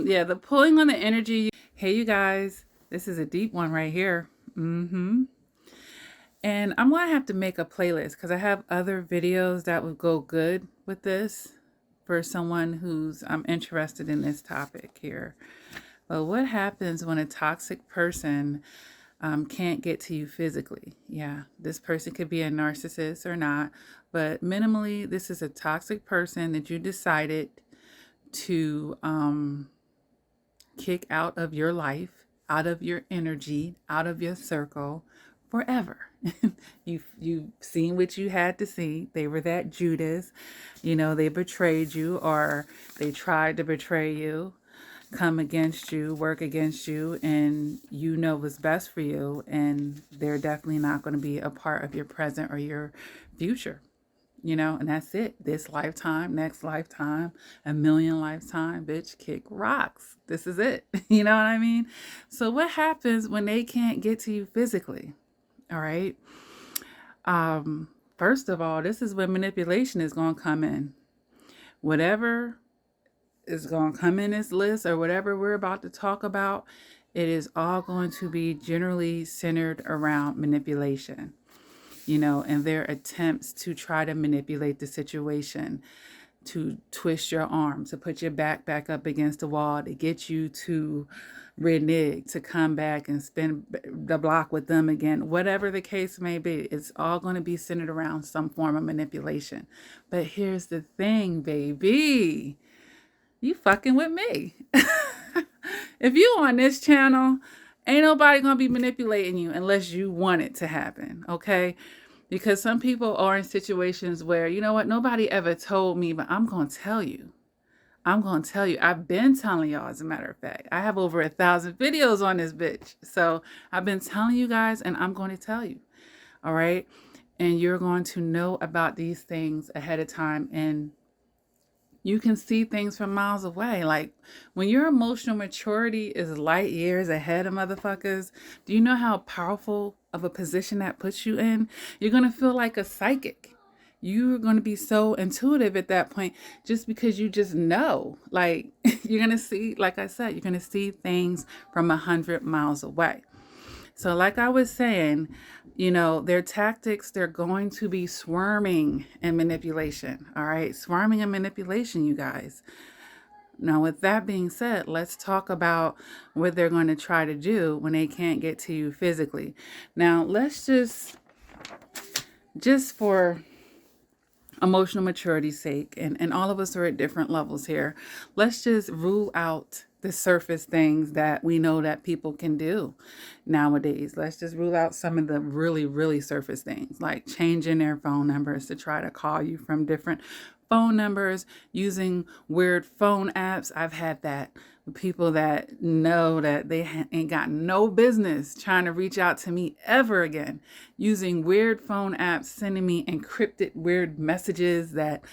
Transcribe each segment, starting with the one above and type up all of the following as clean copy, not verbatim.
Yeah, the pulling on the energy. Hey, you guys, this is a deep one right here. And I'm going to have to make a playlist because I have other videos that would go good with this for someone who's interested in this topic here. But what happens when a toxic person can't get to you physically? Yeah, this person could be a narcissist or not, but minimally, this is a toxic person that you decided to kick out of your life, out of your energy, out of your circle forever. You've seen what you had to see. They were that Judas, they betrayed you or they tried to betray you, come against you, work against you, and you know what's best for you, and they're definitely not going to be a part of your present or your future. And that's it. This lifetime, next lifetime, a million lifetime, bitch, kick rocks. This is it. You know what I mean? So what happens when they can't get to you physically? All right. First of all, this is when manipulation is going to come in. Whatever is going to come in this list or whatever we're about to talk about, it is all going to be generally centered around manipulation. And their attempts to try to manipulate the situation, to twist your arm, to put your back up against the wall, to get you to renege, to come back and spin the block with them again. Whatever the case may be, it's all going to be centered around some form of manipulation. But here's the thing, baby. You fucking with me. If you on this channel, ain't nobody going to be manipulating you unless you want it to happen, okay? Because some people are in situations where, you know what, nobody ever told me, but I'm going to tell you. I'm going to tell you. I've been telling y'all, as a matter of fact. I have over 1,000 videos on this bitch. So I've been telling you guys, and I'm going to tell you, all right? And you're going to know about these things ahead of time, and you can see things from miles away. Like when your emotional maturity is light years ahead of motherfuckers, do you know how powerful of a position that puts you in? You're going to feel like a psychic. You're going to be so intuitive at that point just because you just know. Like you're going to see, like I said, you're going to see things from 100 miles away. So like I was saying, their tactics, they're going to be swarming and manipulation. All right. Swarming and manipulation, you guys. Now, with that being said, let's talk about what they're going to try to do when they can't get to you physically. Now, let's just for emotional maturity's sake, and all of us are at different levels here, let's just rule out the surface things that we know that people can do nowadays. Let's just rule out some of the really, really surface things, like changing their phone numbers to try to call you from different phone numbers, using weird phone apps. I've had that with people that know that they ain't got no business trying to reach out to me ever again, using weird phone apps, sending me encrypted weird messages that,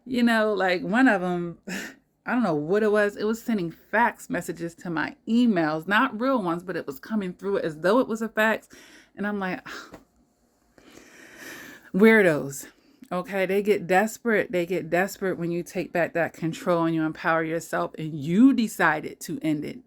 like one of them, I don't know what it was. It was sending fax messages to my emails, not real ones, but it was coming through as though it was a fax. And I'm like, weirdos. Okay, they get desperate. They get desperate when you take back that control and you empower yourself and you decided to end it.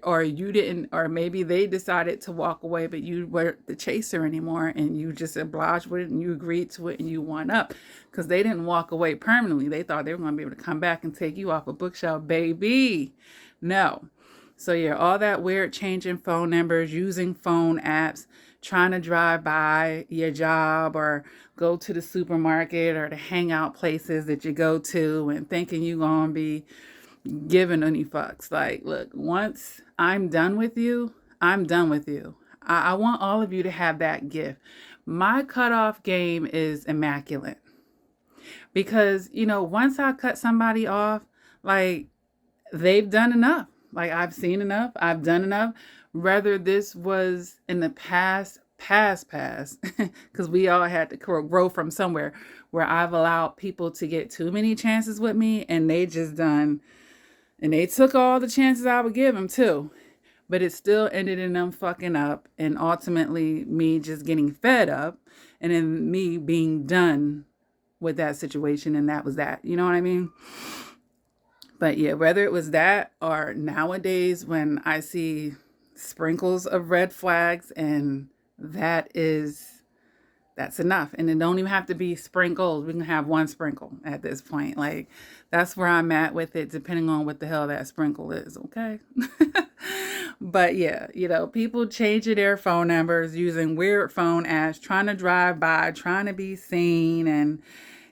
Or you didn't, or maybe they decided to walk away, but you weren't the chaser anymore and you just obliged with it and you agreed to it and you won up because they didn't walk away permanently. They thought they were going to be able to come back and take you off a bookshelf, baby. No. So yeah, all that weird changing phone numbers, using phone apps, trying to drive by your job or go to the supermarket or the hangout places that you go to and thinking you're going to be giving any fucks. Like, look, once I'm done with you, I'm done with you. I want all of you to have that gift. My cutoff game is immaculate because, once I cut somebody off, like they've done enough. Like I've seen enough. I've done enough. Whether this was in the past, because we all had to grow from somewhere, where I've allowed people to get too many chances with me and they just done. And they took all the chances I would give them too. But it still ended in them fucking up. And ultimately me just getting fed up. And then me being done with that situation. And that was that. You know what I mean? But yeah, whether it was that or nowadays when I see sprinkles of red flags, and that's enough. And it don't even have to be sprinkles. We can have one sprinkle at this point. Like, that's where I'm at with it, depending on what the hell that sprinkle is, okay? But yeah, people changing their phone numbers, using weird phone apps, trying to drive by, trying to be seen, and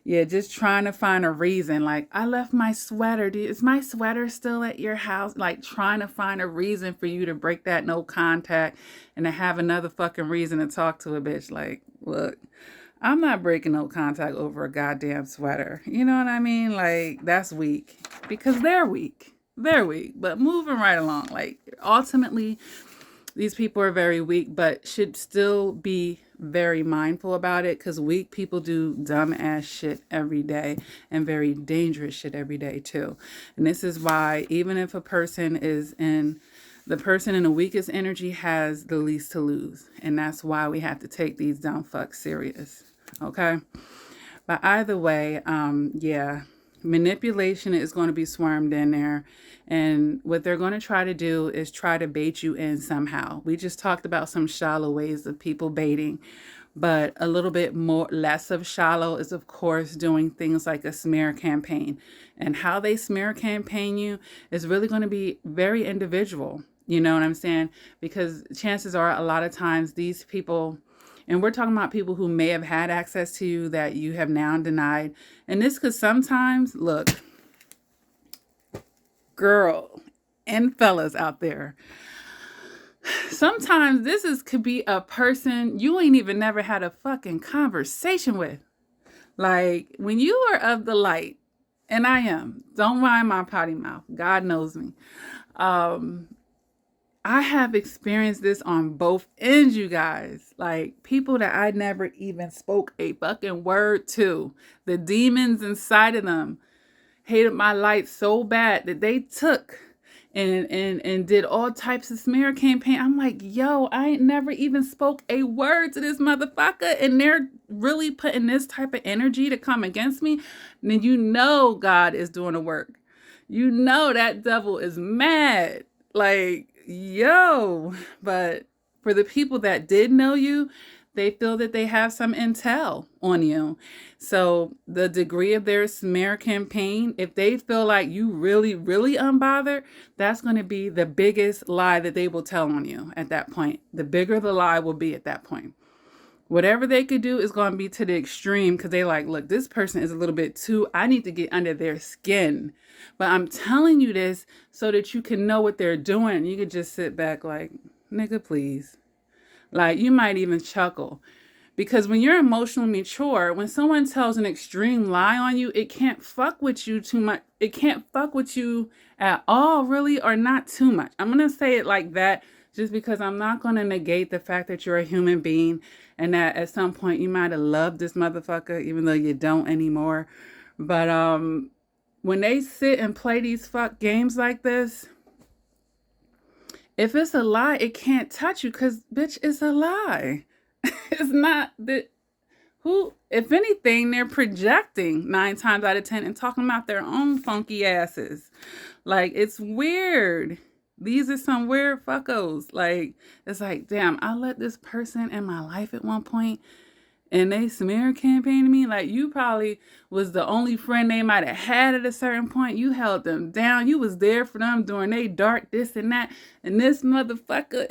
yeah, just trying to find a reason. Like, I left my sweater. Is my sweater still at your house? Like, trying to find a reason for you to break that no contact and to have another fucking reason to talk to a bitch. Like, look, I'm not breaking no contact over a goddamn sweater. You know what I mean? Like, that's weak. Because they're weak. They're weak. But moving right along. Like, ultimately, these people are very weak, but should still be very mindful about it, because weak people do dumb ass shit every day and very dangerous shit every day too. And this is why, even if the person in the weakest energy has the least to lose. And that's why we have to take these dumb fucks serious. Okay? But either way, yeah, manipulation is going to be swarmed in there. And what they're going to try to do is try to bait you in somehow. We just talked about some shallow ways of people baiting. But a little bit less of shallow is, of course, doing things like a smear campaign. And how they smear campaign you is really going to be very individual. You know what I'm saying? Because chances are, a lot of times these people, and we're talking about people who may have had access to you that you have now denied. And this could sometimes, look, girl and fellas out there, sometimes could be a person you ain't even never had a fucking conversation with. Like, when you are of the light, and I am, don't mind my potty mouth, God knows me. I have experienced this on both ends, you guys. Like, people that I never even spoke a fucking word to. The demons inside of them hated my light so bad that they took and did all types of smear campaign. I'm like, yo, I ain't never even spoke a word to this motherfucker, and they're really putting this type of energy to come against me. And then God is doing the work. That devil is mad. Like, yo. But for the people that did know you, they feel that they have some intel on you. So the degree of their smear campaign, if they feel like you really, really unbothered, that's going to be the biggest lie that they will tell on you at that point. The bigger the lie will be at that point. Whatever they could do is going to be to the extreme, because they like, look, this person is a little bit too, I need to get under their skin. But I'm telling you this so that you can know what they're doing. You could just sit back like, nigga, please. Like, you might even chuckle. Because when you're emotionally mature, when someone tells an extreme lie on you, it can't fuck with you too much. It can't fuck with you at all, really, or not too much. I'm going to say it like that just because I'm not going to negate the fact that you're a human being and that at some point you might have loved this motherfucker, even though you don't anymore. But when they sit and play these fuck games like this, if it's a lie, it can't touch you, because, bitch, it's a lie. It's not that. If anything, they're projecting 9 times out of 10 and talking about their own funky asses. Like, it's weird. These are some weird fuckos. Like, it's like, damn, I let this person in my life at one point and they smear campaign me. Like, you probably was the only friend they might have had at a certain point. You held them down. You was there for them during they dark this and that. And this motherfucker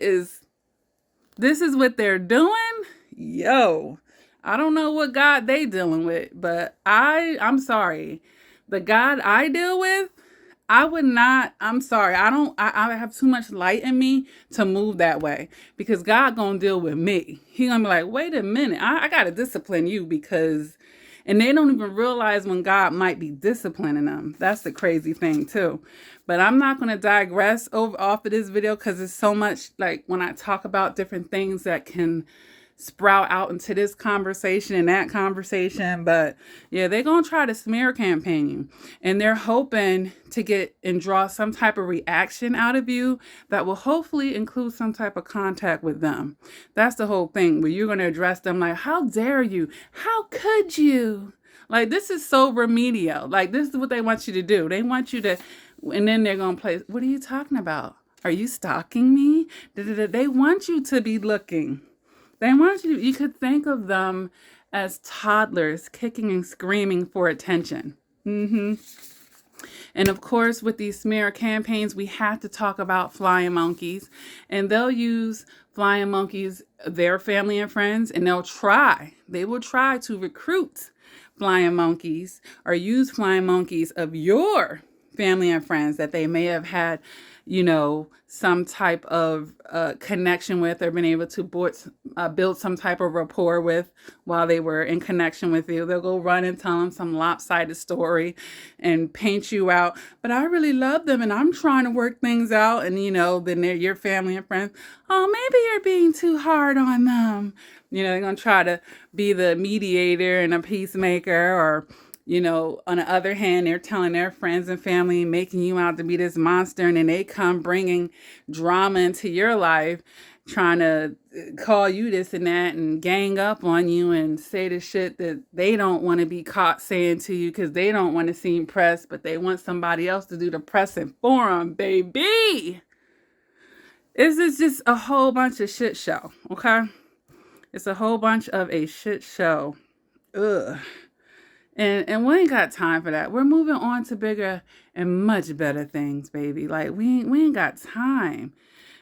this is what they're doing? Yo, I don't know what God they dealing with, but I'm sorry. The God I deal with, I would not, I'm sorry. I have too much light in me to move that way, because God gonna deal with me. He gonna be like, wait a minute, I gotta discipline you, because, and they don't even realize when God might be disciplining them. That's the crazy thing too. But I'm not gonna digress off of this video, because it's so much, like, when I talk about different things that can sprout out into this conversation and that conversation. But yeah, they're gonna try to smear campaign you, and they're hoping to get and draw some type of reaction out of you that will hopefully include some type of contact with them. That's the whole thing, where you're gonna address them like, how dare you? How could you? Like, this is so remedial. Like, this is what they want you to do. They want you to And then they're going to play, what are you talking about? Are you stalking me? They want you to be looking. They want you, you could think of them as toddlers kicking and screaming for attention. And of course, with these smear campaigns, we have to talk about flying monkeys. And they'll use flying monkeys, their family and friends, and they will try to recruit flying monkeys or use flying monkeys of your family and friends that they may have had, some type of connection with or been able to build some type of rapport with while they were in connection with you. They'll go run and tell them some lopsided story and paint you out. But I really love them and I'm trying to work things out. And, then they're your family and friends. Oh, maybe you're being too hard on them. They're going to try to be the mediator and a peacemaker or on the other hand, they're telling their friends and family, making you out to be this monster, and then they come bringing drama into your life, trying to call you this and that and gang up on you and say the shit that they don't want to be caught saying to you because they don't want to seem pressed, but they want somebody else to do the pressing for them, baby. This is just a whole bunch of shit show, okay? It's a whole bunch of a shit show. Ugh. And we ain't got time for that. We're moving on to bigger and much better things, baby. Like, we ain't got time.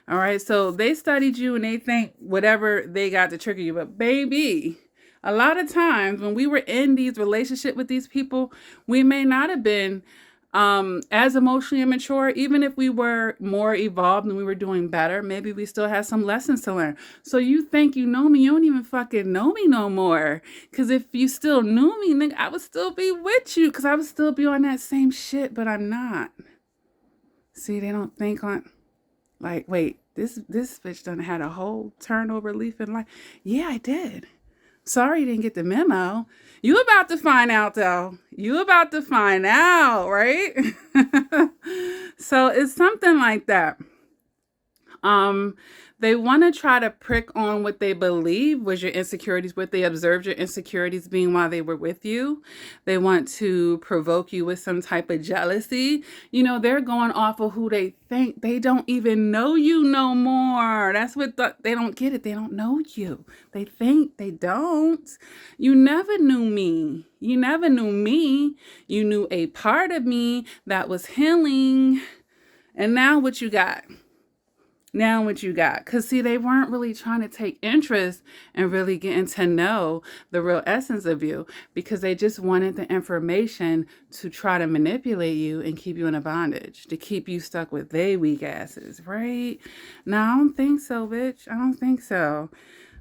All right? So they studied you and they think whatever they got to trigger you. But, baby, a lot of times when we were in these relationships with these people, we may not have been as emotionally immature. Even if we were more evolved and we were doing better, maybe we still have some lessons to learn. So you think you know me, you don't even fucking know me no more. Because if you still knew me, then I would still be with you because I would still be on that same shit, but I'm not. See, they don't think on, like, wait, this bitch done had a whole turnover leaf in life. Yeah, I did. Sorry you didn't get the memo. You about to find out, though. You about to find out, right? So it's something like that. They want to try to prick on what they believe was your insecurities, what they observed your insecurities being while they were with you. They want to provoke you with some type of jealousy. They're going off of who they think. They don't even know you no more. That's what they don't get it. They don't know you. They think they don't. You never knew me. You never knew me. You knew a part of me that was healing. And now what you got? Because, see, they weren't really trying to take interest in really getting to know the real essence of you because they just wanted the information to try to manipulate you and keep you in a bondage, to keep you stuck with they weak asses, right? No, I don't think so, bitch. I don't think so.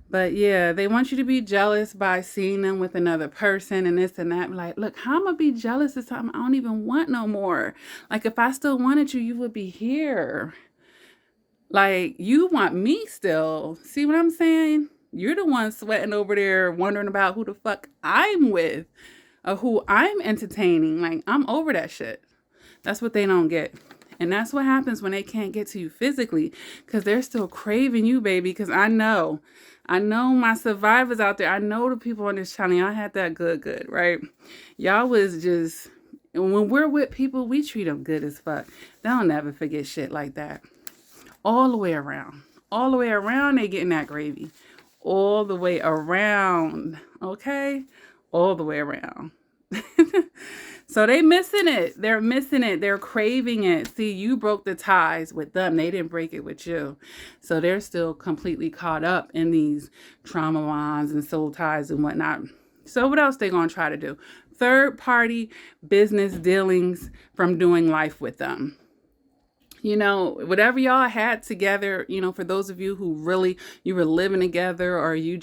But yeah, they want you to be jealous by seeing them with another person and this and that. Like, look, how am I going to be jealous of something I don't even want no more? Like, if I still wanted you, you would be here. Like, you want me still. See what I'm saying? You're the one sweating over there wondering about who the fuck I'm with or who I'm entertaining. Like, I'm over that shit. That's what they don't get. And that's what happens when they can't get to you physically because they're still craving you, baby. Because I know my survivors out there. I know the people on this channel. Y'all had that good, right? Y'all was just, when we're with people, we treat them good as fuck. They'll never forget shit like that. All the way around. All the way around, they getting that gravy. All the way around. Okay? All the way around. So they missing it. They're missing it. They're craving it. See, you broke the ties with them. They didn't break it with you. So they're still completely caught up in these trauma bonds and soul ties and whatnot. So what else they going to try to do? Third-party business dealings from doing life with them. Whatever y'all had together, for those of you who really, you were living together or you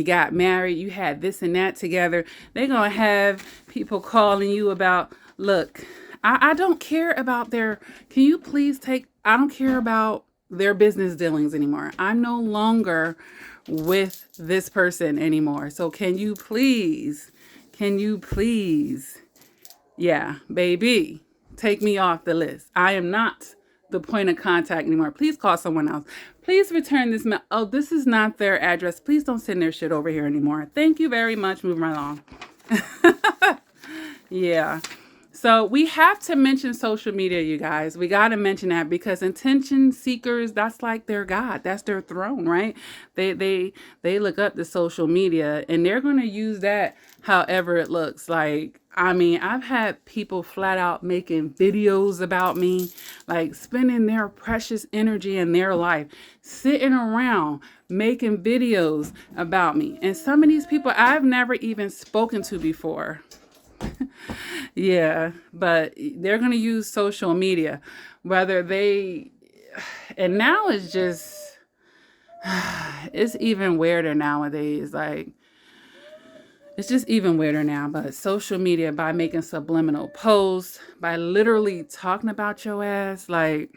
got married, you had this and that together, they're going to have people calling you about, look, I don't care about can you please I don't care about their business dealings anymore. I'm no longer with this person anymore. So can you please, yeah, baby, take me off the list. I am not the point of contact anymore. Please call someone else. Please return this mail. Oh, this is not their address. Please don't send their shit over here anymore. Thank you very much. Moving right along. Yeah. So we have to mention social media, you guys. We got to mention that because attention seekers, that's like their God. That's their throne, right? They look up to social media and they're going to use that however it looks like. I mean, I've had people flat out making videos about me, like spending their precious energy in their life, sitting around making videos about me. And some of these people I've never even spoken to before. Yeah, but they're going to use social media, whether they, and now it's just, it's even weirder nowadays. Like, it's just even weirder now, but social media, by making subliminal posts, by literally talking about your ass, like,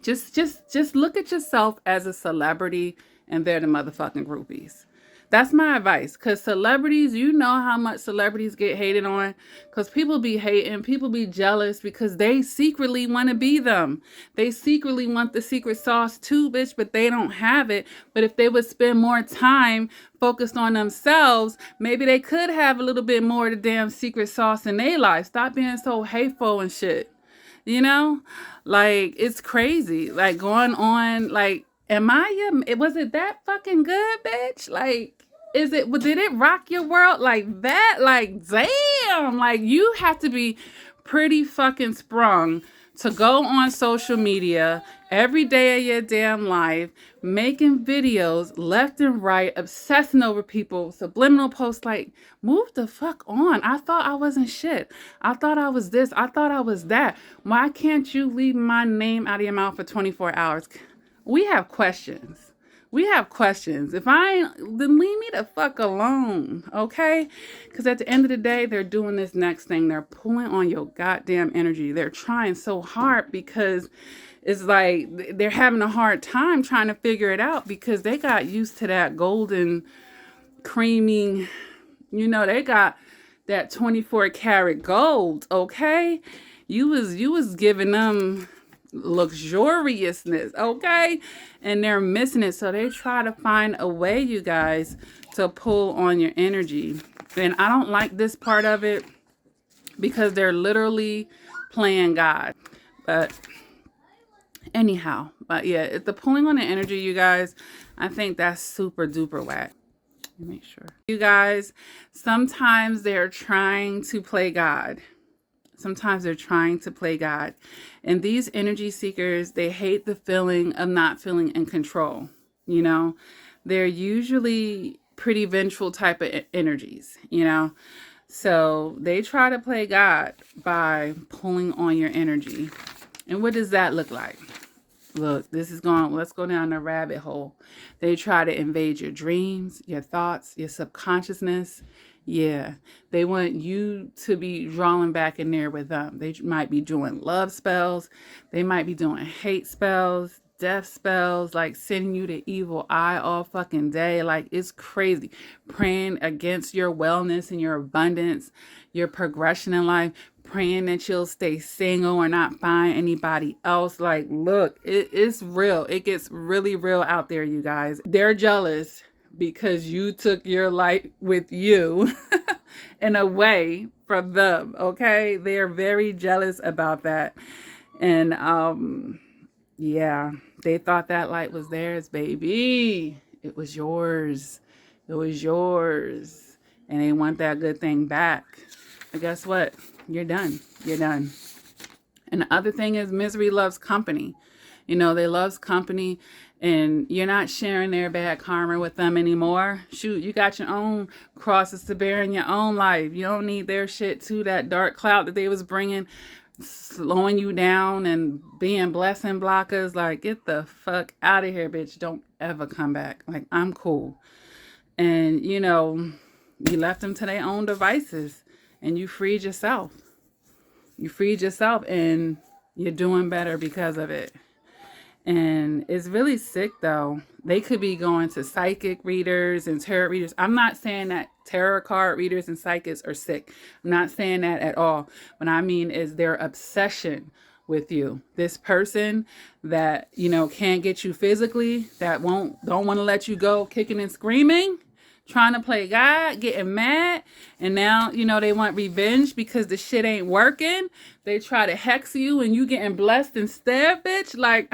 just look at yourself as a celebrity and they're the motherfucking groupies. That's my advice. Because celebrities, you know how much celebrities get hated on. Because people be hating, people be jealous because they secretly want to be them. They secretly want the secret sauce too, bitch, but they don't have it. But if they would spend more time focused on themselves, maybe they could have a little bit more of the damn secret sauce in their life. Stop being so hateful and shit. You know? Like, it's crazy. Like, going on, like, was it that fucking good, bitch? Like, did it rock your world like that? Like, damn, like, you have to be pretty fucking sprung to go on social media every day of your damn life, making videos left and right, obsessing over people, subliminal posts, like, move the fuck on. I thought I wasn't shit. I thought I was this. I thought I was that. Why can't you leave my name out of your mouth for 24 hours? We have questions. We have questions. If I ain't, then leave me the fuck alone, okay? Because at the end of the day, they're doing this next thing. They're pulling on your goddamn energy. They're trying so hard because it's like they're having a hard time trying to figure it out because they got used to that golden, creamy, they got that 24 karat gold, okay? You was giving them luxuriousness, okay? And they're missing it. So they try to find a way, you guys, to pull on your energy. And I don't like this part of it because they're literally playing God. But anyhow, but yeah, it's the pulling on the energy, you guys. I think that's super duper whack. Let me make sure. You guys, sometimes they're trying to play God. Sometimes they're trying to play God. And these energy seekers, they hate the feeling of not feeling in control. They're usually pretty vengeful type of energies, So they try to play God by pulling on your energy. And what does that look like? Look, let's go down the rabbit hole. They try to invade your dreams, your thoughts, your subconsciousness. Yeah, they want you to be drawing back in there with them. They might be doing love spells. They might be doing hate spells, death spells, like sending you the evil eye all fucking day. Like, it's crazy. Praying against your wellness and your abundance, your progression in life, praying that you'll stay single or not find anybody else. Like, look, it's real. It gets really real out there, you guys. They're jealous because you took your life with you and away from them, okay? They're very jealous about that. And yeah, they thought that light was theirs, baby. It was yours. It was yours. And they want that good thing back. But guess what? You're done. You're done. And the other thing is misery loves company. They loves company, and you're not sharing their bad karma with them anymore. Shoot, you got your own crosses to bear in your own life. You don't need their shit too, that dark cloud that they was bringing, slowing you down and being blessing blockers. Like, get the fuck out of here, bitch. Don't ever come back. Like, I'm cool. And, you left them to their own devices, and you freed yourself. You freed yourself, and you're doing better because of it. And it's really sick, though. They could be going to psychic readers and tarot readers. I'm not saying that tarot card readers and psychics are sick. I'm not saying that at all. What I mean is their obsession with you. This person that, can't get you physically, that don't want to let you go kicking and screaming, trying to play God, getting mad, and now, you know, they want revenge because the shit ain't working. They try to hex you and you getting blessed instead, bitch. Like,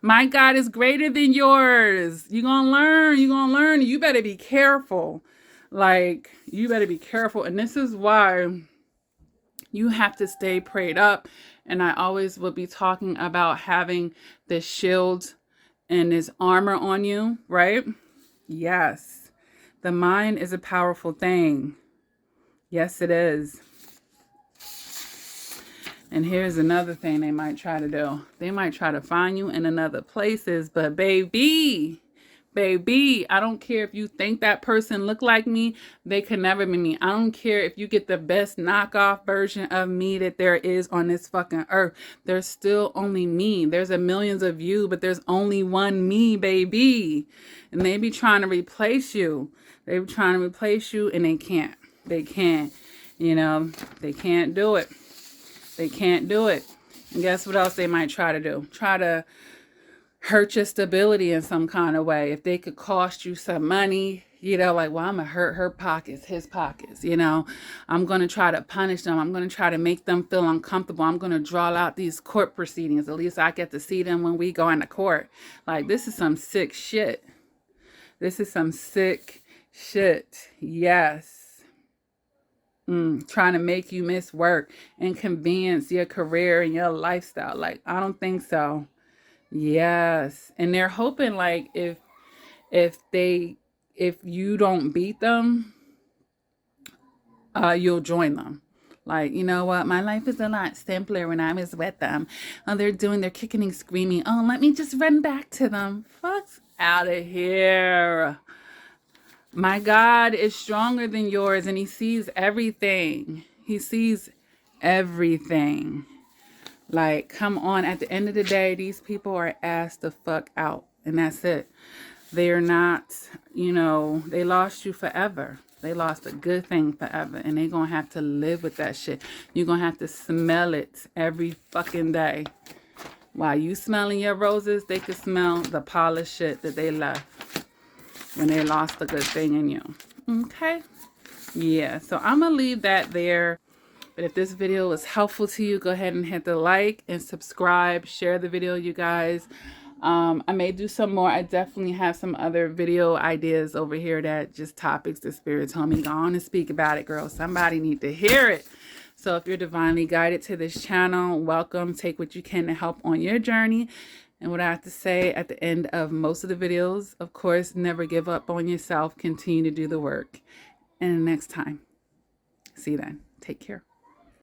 my God is greater than yours. You gonna learn. You gonna learn. You better be careful. Like, you better be careful. And this is why you have to stay prayed up. And I always will be talking about having this shield and this armor on you, right? Yes. The mind is a powerful thing. Yes, it is. And here's another thing they might try to do. They might try to find you in another places, but baby, I don't care if you think that person look like me, they could never be me. I don't care if you get the best knockoff version of me that there is on this fucking earth. There's still only me. There's a millions of you, but there's only one me, baby. And they be trying to replace you. They be trying to replace you and they can't. They can't. You know, they can't do it. They can't do it. And guess what else they might try to do? Try to hurt your stability in some kind of way. If they could cost you some money, you know, like, well, I'm going to hurt her pockets, his pockets, you know. I'm going to try to punish them. I'm going to try to make them feel uncomfortable. I'm going to draw out these court proceedings. At least I get to see them when we go into court. Like, this is some sick shit. This is some sick shit. Yes. Trying to make you miss work, inconvenience your career and your lifestyle. Like, I don't think so. Yes. And they're hoping, like, if you don't beat them, you'll join them. Like, you know what? My life is a lot simpler when I was with them. Oh, they're kicking and screaming. Oh, let me just run back to them. Fuck's out of here. My God is stronger than yours, and he sees everything. He sees everything. Like, come on. At the end of the day, these people are asked the fuck out, and that's it. They're not, you know, they lost you forever. They lost a good thing forever, and they're going to have to live with that shit. You're going to have to smell it every fucking day. While you smelling your roses, they can smell the polished shit that they left when they lost a good thing in you. Okay? Yeah, so I'm going to leave that there. But if this video was helpful to you, go ahead and hit the like and subscribe. Share the video, you guys. I may do some more. I definitely have some other video ideas over here that just topics the Spirit told me. Go on and speak about it, girl. Somebody need to hear it. So if you're divinely guided to this channel, welcome. Take what you can to help on your journey. And what I have to say at the end of most of the videos, of course, never give up on yourself. Continue to do the work. And next time, see you then. Take care.